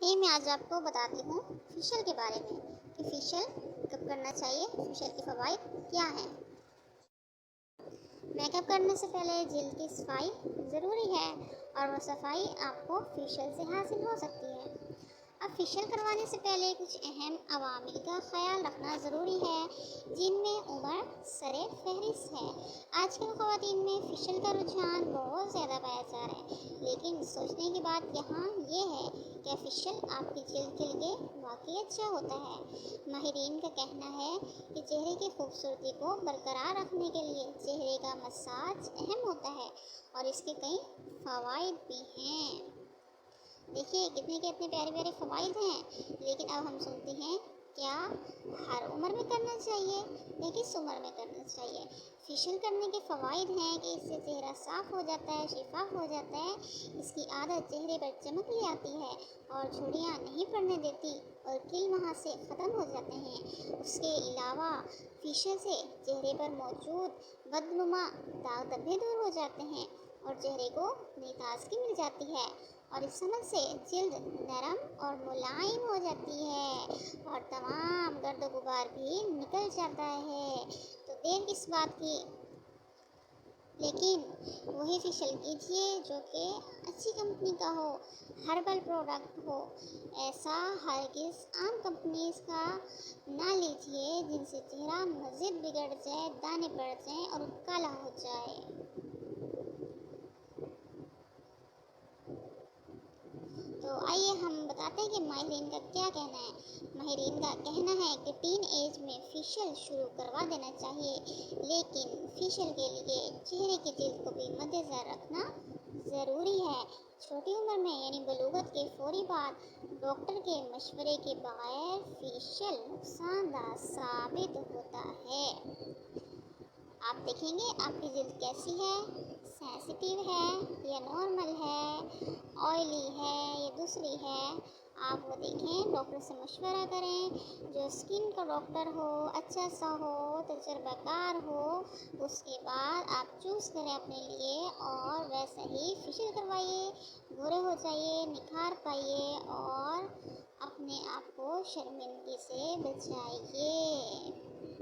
میں آج آپ کو بتاتی ہوں فیشیل کے بارے میں کہ فیشیل کب کرنا چاہیے، فیشیل کے فوائد کیا ہیں۔ میک اپ کرنے سے پہلے جلد کی صفائی ضروری ہے اور وہ صفائی آپ کو فیشیل سے حاصل ہو سکتی ہے۔ اب فیشیل کروانے سے پہلے کچھ اہم عوامل کا خیال رکھنا ضروری ہے جن میں عمر سر فہرست ہے۔ آج کل خواتین میں فیشیل کا رجحان بہت زیادہ پایا جا رہا ہے، لیکن سوچنے کی بات یہاں یہ ہے کہ فیشیل آپ کی جلد کے لیے واقعی اچھا ہوتا ہے۔ ماہرین کا کہنا ہے کہ چہرے کی خوبصورتی کو برقرار رکھنے کے لیے چہرے کا مساج اہم ہوتا ہے اور اس کے کئی فوائد بھی ہیں۔ دیکھیے کتنے پیارے پیارے فوائد ہیں، لیکن اب ہم سنتے ہیں کیا ہر عمر میں کرنا چاہیے یا کس عمر میں کرنا چاہیے۔ فیشیل کرنے کے فوائد ہیں کہ اس سے چہرہ صاف ہو جاتا ہے، شفاف ہو جاتا ہے، اس کی عادت چہرے پر چمک لے آتی ہے اور جھریاں نہیں پڑنے دیتی اور کیل وہاں سے ختم ہو جاتے ہیں۔ اس کے علاوہ فیشیل سے چہرے پر موجود بدنما داغ دھبے دور ہو جاتے ہیں اور چہرے کو نئی تازگی مل جاتی ہے اور اس عمل سے جلد نرم اور ملائم ہو جاتی ہے اور تمام گرد و غبار بھی نکل جاتا ہے۔ تو دیر کس بات کی، لیکن وہی فیشیل کیجیے جو کہ اچھی کمپنی کا ہو، ہربل پروڈکٹ ہو۔ ایسا ہرگز عام کمپنیز کا نہ لیجیے جن سے چہرہ مزید بگڑ جائے، دانے پڑ جائیں اور کالا ہو جائے۔ تو آئیے ہم بتاتے ہیں کہ ماہرین کا کیا کہنا ہے۔ ماہرین کا کہنا ہے کہ ٹین ایج میں فیشیل شروع کروا دینا چاہیے، لیکن فیشیل کے لیے چہرے کی جلد کو بھی مد نظر رکھنا ضروری ہے۔ چھوٹی عمر میں یعنی بلوغت کے فوری بعد ڈاکٹر کے مشورے کے بغیر فیشیل نقصان دہ ثابت ہوتا ہے۔ آپ دیکھیں گے آپ کی جلد کیسی ہے، سینسیٹیو ہے یا نارمل ہے، آئلی ہے یا دوسری ہے۔ آپ وہ دیکھیں، ڈاکٹر سے مشورہ کریں، جو اسکن کا ڈاکٹر ہو، اچھا سا ہو، تجربہ کار ہو، اس کے بعد آپ چوز کریں اپنے لیے اور ویسا ہی فیشیل کروائیے، گورے ہو جائیے، نکھار پائیے اور اپنے آپ کو شرمندگی سے بچائیے۔